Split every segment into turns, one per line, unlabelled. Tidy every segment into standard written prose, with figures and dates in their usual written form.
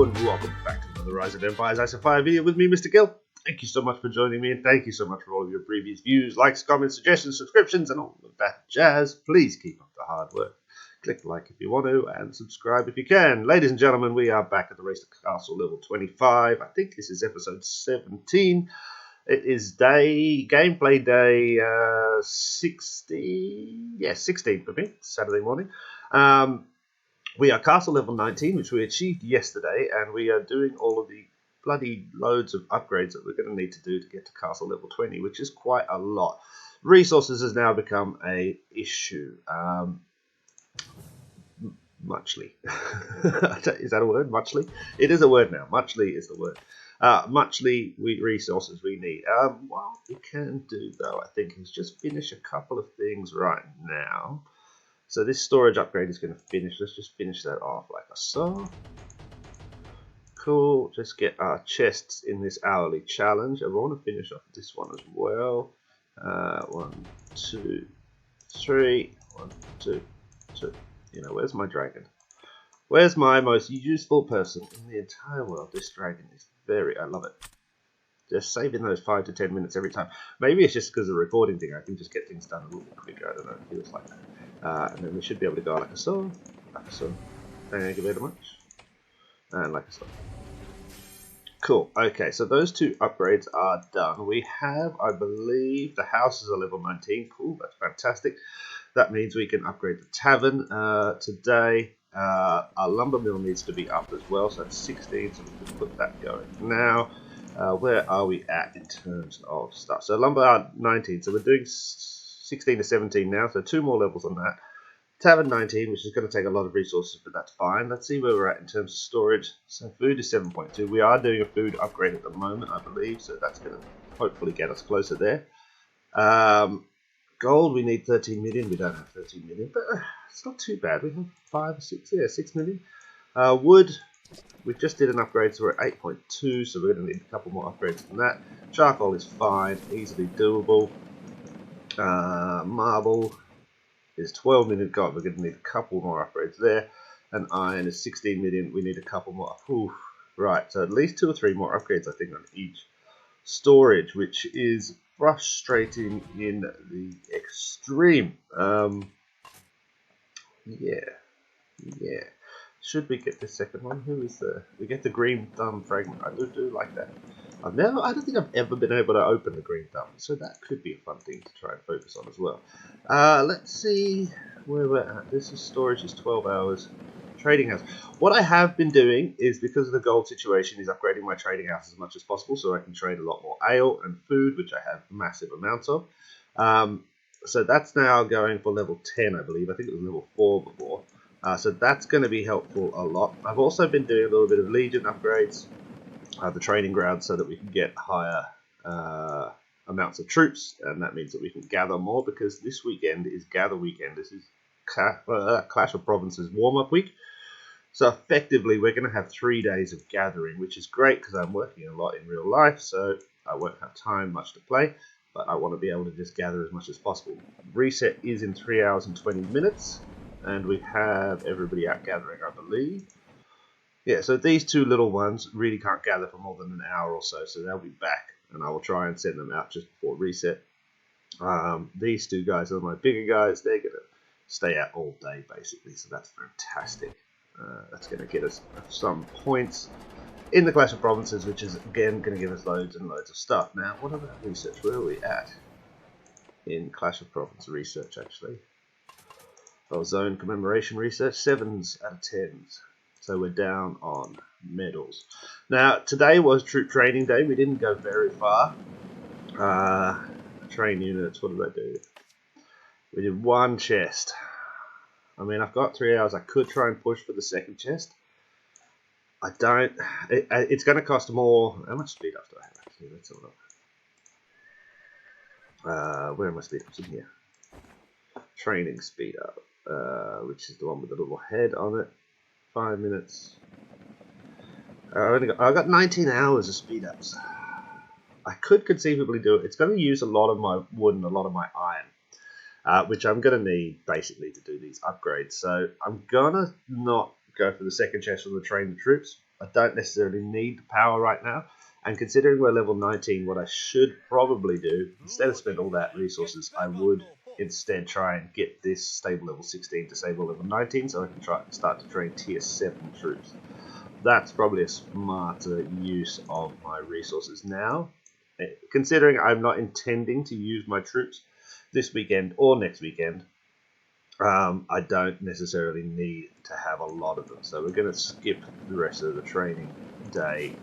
and welcome back to another Rise of Empires ISO5 video with me, Mr. Gill. Thank you so much for joining me, and thank you so much for all of your previous views, likes, comments, suggestions, subscriptions, and all of that jazz. Please keep up the hard work. Click like if you want to, and subscribe if you can. Ladies and gentlemen, we are back at the Race to Castle level 25. I think this is episode 17. It is gameplay day 16. Yeah, 16 for me, Saturday morning. We are castle level 19, which we achieved yesterday, and we are doing all of the bloody loads of upgrades that we're going to need to do to get to castle level 20, which is quite a lot. Resources has now become a issue. Muchly. Is that a word? Muchly? It is a word now. Muchly is the word. Muchly resources we need. What we can do, though, I think, is just finish a couple of things right now. So this storage upgrade is going to finish. Let's just finish that off like so. Cool. Just get our chests in this hourly challenge. I want to finish off this one as well. 1, 2, 3. 1, 2, 2. You know, where's my dragon? Where's my most useful person in the entire world? This dragon is I love it. Just saving those 5 to 10 minutes every time. Maybe it's just because of the recording thing. I can just get things done a little bit quicker. I don't know. It feels like that. And then we should be able to go like so. Thank you very much. And like so. Cool. Okay, so those two upgrades are done. We have, I believe, the houses are level 19. Cool, that's fantastic. That means we can upgrade the tavern today. Our lumber mill needs to be up as well, so that's 16, so we can put that going now. Where are we at in terms of stuff? So lumber 19, so we're doing 16 to 17 now, so 2 more levels on that. Tavern 19, which is going to take a lot of resources, but that's fine. Let's see where we're at in terms of storage. So food is 7.2. We are doing a food upgrade at the moment, I believe, so that's going to hopefully get us closer there. Gold, we need 13 million. We don't have 13 million, but it's not too bad. We have 5 or 6, yeah, 6 million. Wood, we just did an upgrade, so we're at 8.2, so we're going to need a couple more upgrades than that. Charcoal is fine, easily doable. Marble is 12 million. God, we're going to need a couple more upgrades there. And iron is 16 million. We need a couple more. Oof. Right, so at least 2 or 3 more upgrades, I think, on each. Storage, which is frustrating in the extreme. Yeah. Should we get the second one? Who is the? We get the green thumb fragment. I do like that. I don't think I've ever been able to open the green thumb, so that could be a fun thing to try and focus on as well. Let's see where we're at. This is storage is 12 hours. Trading house. What I have been doing is, because of the gold situation, is upgrading my trading house as much as possible so I can trade a lot more ale and food, which I have massive amounts of. So that's now going for level 10, I believe. I think it was level 4 before. So that's going to be helpful a lot. I've also been doing a little bit of Legion upgrades, the training ground, so that we can get higher amounts of troops, and that means that we can gather more, because this weekend is gather weekend. This is Clash of Provinces warm-up week. So effectively, we're going to have 3 days of gathering, which is great because I'm working a lot in real life, so I won't have time much to play, but I want to be able to just gather as much as possible. Reset is in 3 hours and 20 minutes, and we have everybody out gathering, I believe. Yeah, so these 2 little ones really can't gather for more than an hour or so, so they'll be back, and I will try and send them out just before reset. These 2 guys are my bigger guys. They're going to stay out all day, basically, so that's fantastic. That's going to get us some points in the Clash of Provinces, which is, again, going to give us loads and loads of stuff. Now, what about research? Where are we at in Clash of Province research, actually? Oh, zone commemoration research, 7s out of 10s. So we're down on medals. Now, today was troop training day. We didn't go very far. Train units, what did I do? We did 1 chest. I mean, I've got 3 hours. I could try and push for the second chest. I don't. It's going to cost more. How much speed ups do I have? Actually, let's have a look. Where are my speed ups in here? Training speed up, which is the one with the little head on it. 5 minutes. I've got 19 hours of speed ups. I could conceivably do it. It's going to use a lot of my wood and a lot of my iron. Which I'm going to need basically to do these upgrades. So I'm going to not go for the second chest for the train the troops. I don't necessarily need the power right now. And considering we're level 19, what I should probably do, instead of spend all that resources, I would instead try and get this stable level 16 to stable level 19 so I can start to train tier 7 troops. That's probably a smarter use of my resources now. Considering I'm not intending to use my troops this weekend or next weekend, I don't necessarily need to have a lot of them. So we're going to skip the rest of the training day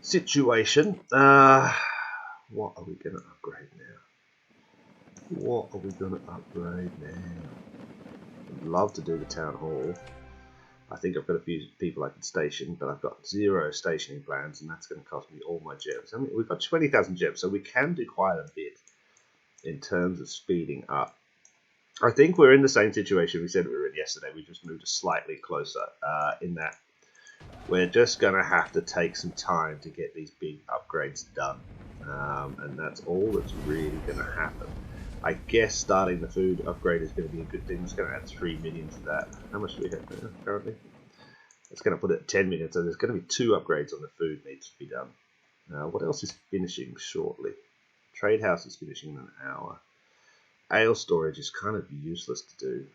situation. What are we going to upgrade now? What are we going to upgrade now? I'd love to do the town hall. I think I've got a few people I can station, but I've got 0 stationing plans, and that's going to cost me all my gems. I mean, we've got 20,000 gems, so we can do quite a bit in terms of speeding up. I think we're in the same situation we said we were in yesterday. We just moved slightly closer in that we're just going to have to take some time to get these big upgrades done. And that's all that's really going to happen. I guess starting the food upgrade is going to be a good thing. It's going to add 3 million to that. How much do we have there currently? It's going to put it at 10 million. So there's going to be 2 upgrades on the food needs to be done. What else is finishing shortly? Trade house is finishing in an hour. Ale storage is kind of useless to do.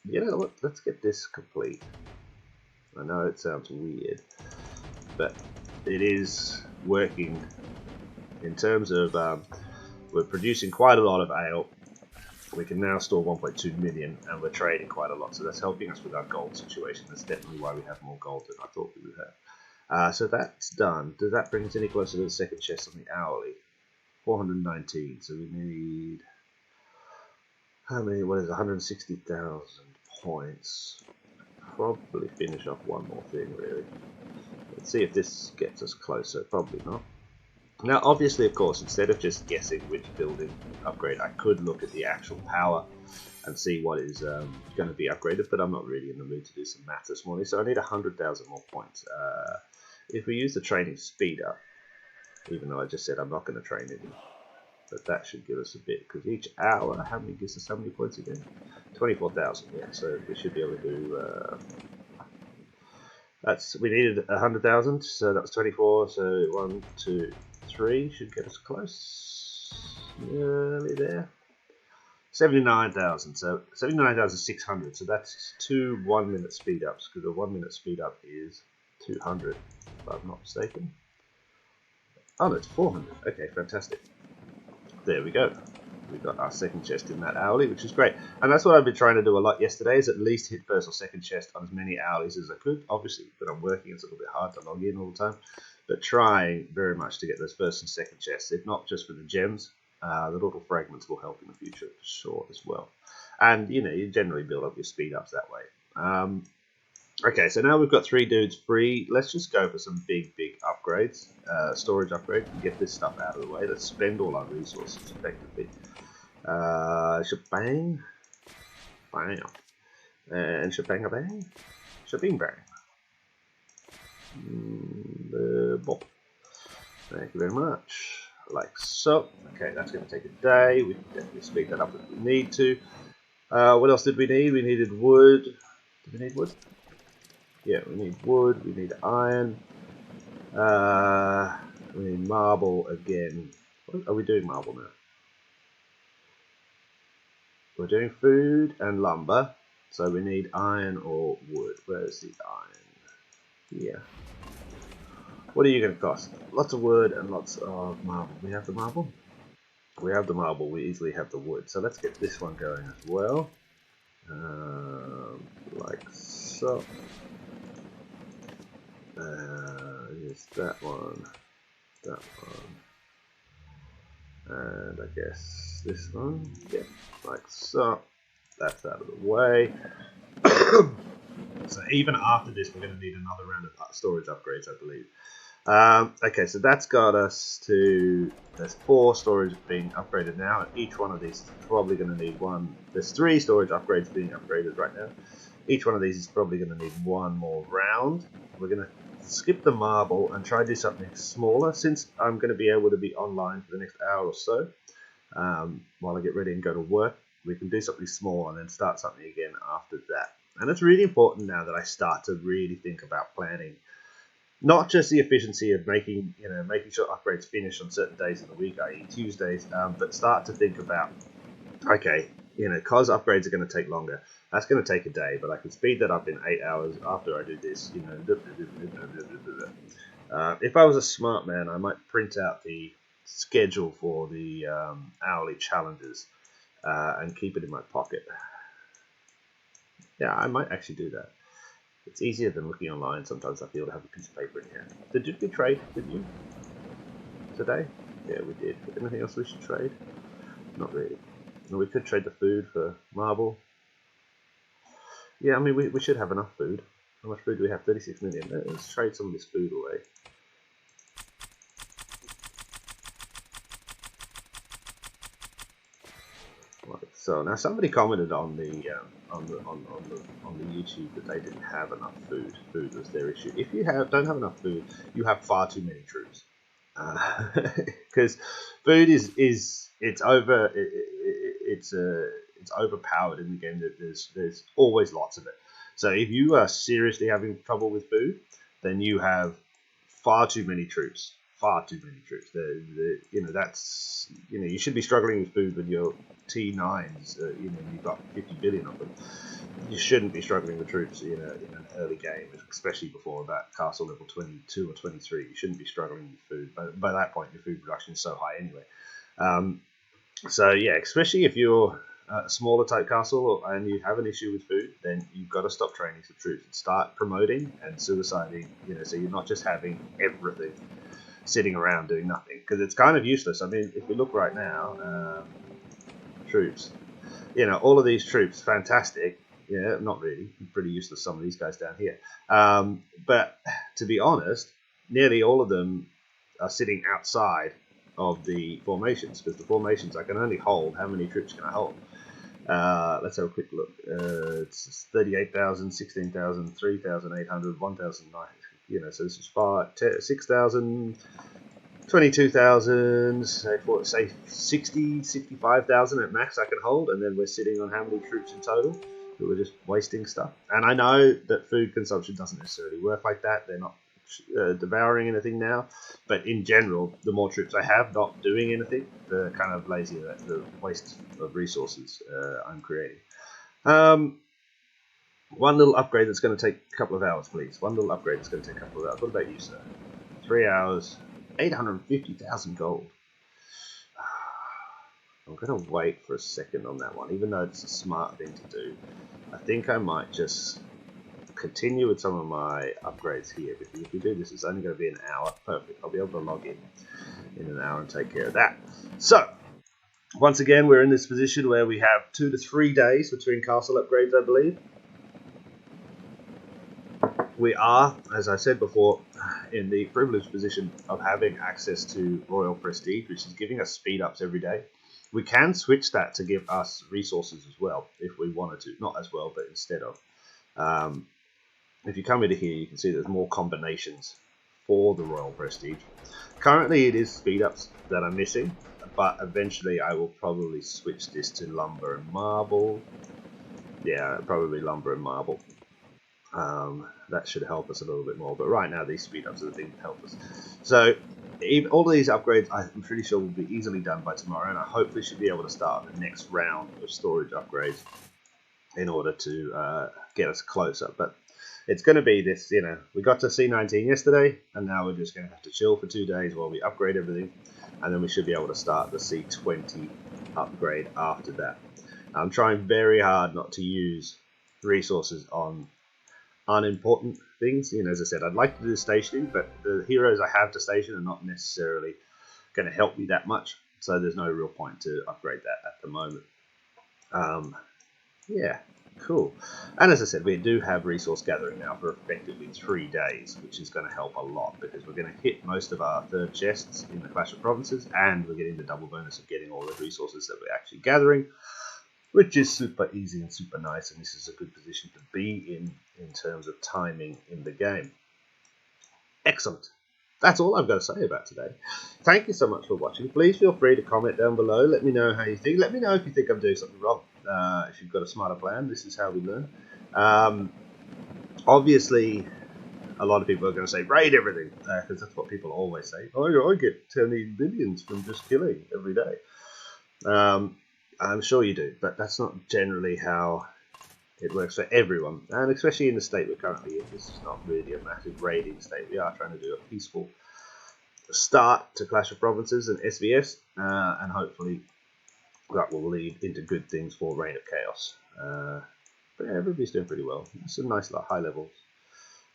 You know what? Let's get this complete. I know it sounds weird, but it is working in terms of we're producing quite a lot of ale. We can now store 1.2 million, and we're trading quite a lot, so that's helping us with our gold situation. That's definitely why we have more gold than I thought we would have. So that's done. Does that bring us any closer to the second chest on the hourly? 419, so we need... How many? What is it? 160,000 points. Probably finish off one more thing, really. Let's see if this gets us closer. Probably not. Now, obviously, of course, instead of just guessing which building upgrade, I could look at the actual power and see what is going to be upgraded, but I'm not really in the mood to do some math this morning, so I need 100,000 more points. If we use the training speed up, even though I just said I'm not going to train it, but that should give us a bit, because each hour, how many gives us how many points again? 24,000, yeah, so we should be able to do... we needed 100,000, so that was 24, so 1, 2, 3 should get us close. Nearly there. 79,000, so 79,600, so that's 2 1-minute speed ups, because a 1-minute speed up is 200, if I'm not mistaken. Oh, no, it's 400. Okay, fantastic. There we go. We got our second chest in that hourly, which is great. And that's what I've been trying to do a lot yesterday, is at least hit first or second chest on as many hourlies as I could. Obviously, but I'm working, it's a little bit hard to log in all the time. But trying very much to get those first and second chests, if not just for the gems, the little fragments will help in the future for sure as well. And, you know, you generally build up your speed ups that way. Okay, so now we've got 3 dudes free. Let's just go for some big upgrades, storage upgrades, and get this stuff out of the way. Let's spend all our resources effectively. Shebang, bam, and shebang bang, shebang bang. Bop. Thank you very much. Like so. Okay, that's going to take a day. We can definitely speed that up if we need to. What else did we need? We needed wood. Did we need wood? Yeah, we need wood. We need iron. We need marble again. What are we doing marble now? We're doing food and lumber, so we need iron or wood. Where's the iron? Here. What are you going to cost? Lots of wood and lots of marble. We have the marble? We have the marble, we easily have the wood. So let's get this one going as well. Like so. Here's that one. That one. And I guess this one, yeah, like so. That's out of the way. So even after this, we're going to need another round of storage upgrades, I believe. Okay, so that's got us to, there's 4 storage being upgraded now, and each one of these is probably going to need one. There's 3 storage upgrades being upgraded right now. Each one of these is probably going to need one more round. We're going to skip the marble and try to do something smaller, since I'm going to be able to be online for the next hour or so while I get ready and go to work. We can do something small and then start something again after that. And it's really important now that I start to really think about planning not just the efficiency of making sure upgrades finish on certain days of the week, i.e. Tuesdays, but start to think about, okay, because upgrades are going to take longer, that's going to take a day, but I can speed that up in 8 hours after I do this. If I was a smart man, I might print out the schedule for the hourly challenges and keep it in my pocket. Yeah, I might actually do that. It's easier than looking online. Sometimes I feel to have a piece of paper in here. Did we trade, didn't you? Today? Yeah, we did. Anything else we should trade? Not really. We could trade the food for marble. Yeah, I mean, we should have enough food. How much food do we have? 36 million. Let's trade some of this food away. Right, so now somebody commented on the YouTube that they didn't have enough food. Food was their issue. If you don't have enough food, you have far too many troops. Because food is it's overpowered in the game. That there's always lots of it. So if you are seriously having trouble with food, then you have far too many troops. Far too many troops. That's you should be struggling with food with your T9s. You've got 50 billion of them. You shouldn't be struggling with troops in an early game, especially before about castle level 22 or 23. You shouldn't be struggling with food. But by that point, your food production is so high anyway. So yeah, especially if you're a smaller type castle and you have an issue with food, then you've got to stop training some troops and start promoting and suiciding. So you're not just having everything sitting around doing nothing, because it's kind of useless. I mean, if we look right now, troops, all of these troops, fantastic. Yeah, not really. Pretty useless, some of these guys down here. But to be honest, nearly all of them are sitting outside of the formations, because the formations, I can only hold, how many troops can I hold? Let's have a quick look. It's 38,000, 16,000, 3,800, 1,900. So this is 6,000, 22,000, say 60, 65,000 at max I can hold, and then we're sitting on how many troops in total? We're just wasting stuff. And I know that food consumption doesn't necessarily work like that. They're not devouring anything now, but in general, the more troops I have not doing anything, the kind of lazier the waste of resources I'm creating. One little upgrade that's going to take a couple of hours, please. One little upgrade that's going to take a couple of hours. What about you, sir? 3 hours, 850,000 gold. I'm going to wait for a second on that one, even though it's a smart thing to do. I think I might just continue with some of my upgrades here, because if we do this, it's only going to be an hour. Perfect. I'll be able to log in an hour and take care of that. So, once again, we're in this position where we have 2 to 3 days between castle upgrades, I believe. We are, as I said before, in the privileged position of having access to royal prestige, which is giving us speed ups every day. We can switch that to give us resources as well, if we wanted to. Not as well, but instead of. If you come into here, you can see there's more combinations for the royal prestige. Currently, it is speed ups that I'm missing, but eventually I will probably switch this to lumber and marble. Yeah, probably lumber and marble. That should help us a little bit more, but right now these speed ups are the thing that help us. So all of these upgrades, I'm pretty sure will be easily done by tomorrow, and I hopefully should be able to start the next round of storage upgrades in order to get us closer. But it's going to be this, we got to C19 yesterday, and now we're just going to have to chill for 2 days while we upgrade everything, and then we should be able to start the C20 upgrade after that. I'm trying very hard not to use resources on unimportant things. As I said, I'd like to do stationing, but the heroes I have to station are not necessarily going to help me that much, so there's no real point to upgrade that at the moment. Yeah, cool. And as I said, we do have resource gathering now for effectively 3 days, which is going to help a lot, because we're going to hit most of our third chests in the Clash of Provinces, and we're getting the double bonus of getting all the resources that we're actually gathering, which is super easy and super nice, and this is a good position to be in terms of timing in the game. Excellent. That's all I've got to say about today. Thank you so much for watching. Please feel free to comment down below. Let me know how you think. Let me know if you think I'm doing something wrong. If you've got a smarter plan, this is how we learn. Obviously, a lot of people are going to say raid everything, because that's what people always say. Oh, I get 10 billions from just killing every day. I'm sure you do, but that's not generally how it works for everyone, and especially in the state we're currently in. This is not really a massive raiding state. We are trying to do a peaceful start to Clash of Provinces and SVS, and hopefully that will lead into good things for Reign of Chaos. But yeah, everybody's doing pretty well. Some nice high levels.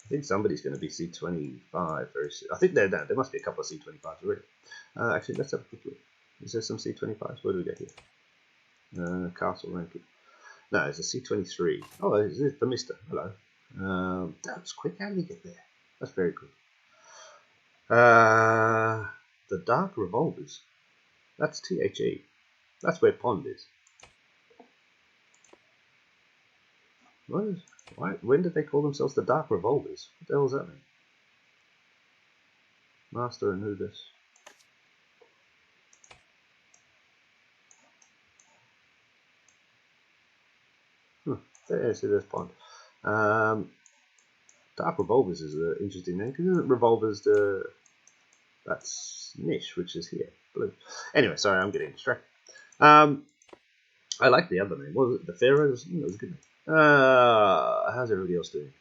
I think somebody's going to be C25 very soon. I think they're down. There must be a couple of C25s already. Actually, let's have a quick look. Is there some C25s? What do we get here? Castle ranking. No, it's a C23. Oh, it's the Mister. Hello. That was quick. How did he get there? That's very good. The Dark Revolvers. That's THE. That's where Pond is. Why? When did they call themselves the Dark Revolvers? What the hell does that mean? Master and Anubis. There's Pond. Dark Revolvers is an interesting name, because isn't Revolvers that's Niche, which is here, blue. Anyway, sorry, I'm getting distracted. I like the other name. What was it? The Pharaohs? That was a good name. How's everybody else doing?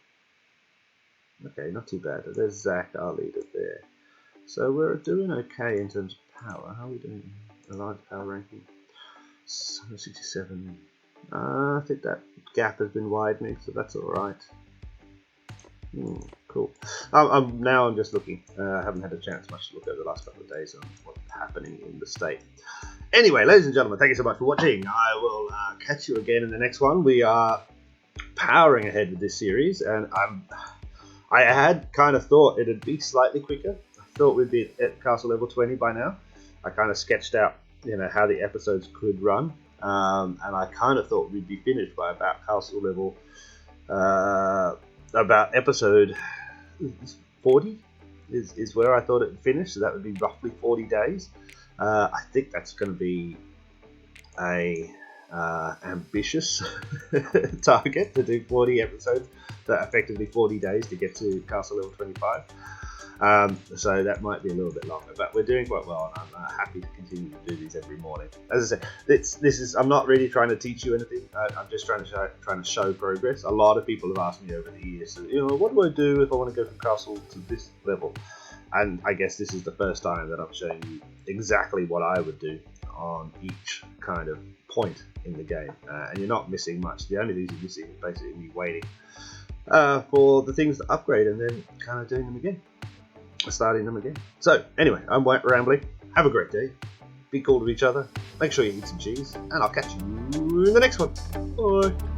Okay, not too bad. There's Zach, our leader there. So we're doing okay in terms of power. How are we doing? Alliance power ranking? 67. I think that gap has been widening, so that's alright. Cool. Now I'm just looking. I haven't had a chance much to look over the last couple of days on what's happening in the state. Anyway, ladies and gentlemen, thank you so much for watching. I will catch you again in the next one. We are powering ahead with this series, and I had kind of thought it'd be slightly quicker. I thought we'd be at castle level 20 by now. I kind of sketched out, how the episodes could run, and I kind of thought we'd be finished by about castle level, about episode 40 is where I thought it'd finish. So that would be roughly 40 days. I think that's going to be a ambitious target to do 40 episodes, effectively 40 days to get to castle level 25. So that might be a little bit longer, but we're doing quite well, and I'm happy to continue to do these every morning. As I said, this is I'm not really trying to teach you anything. I'm just trying to show progress. A lot of people have asked me over the years, so, what do I do if I want to go from castle to this level? And I guess this is the first time that I'm showing you exactly what I would do on each kind of point in the game, and you're not missing much. The only thing you're missing is basically me waiting for the things to upgrade and then kind of doing them again, starting them again. So anyway, I'm rambling. Have a great day. Be cool to each other. Make sure you eat some cheese, and I'll catch you in the next one. Bye.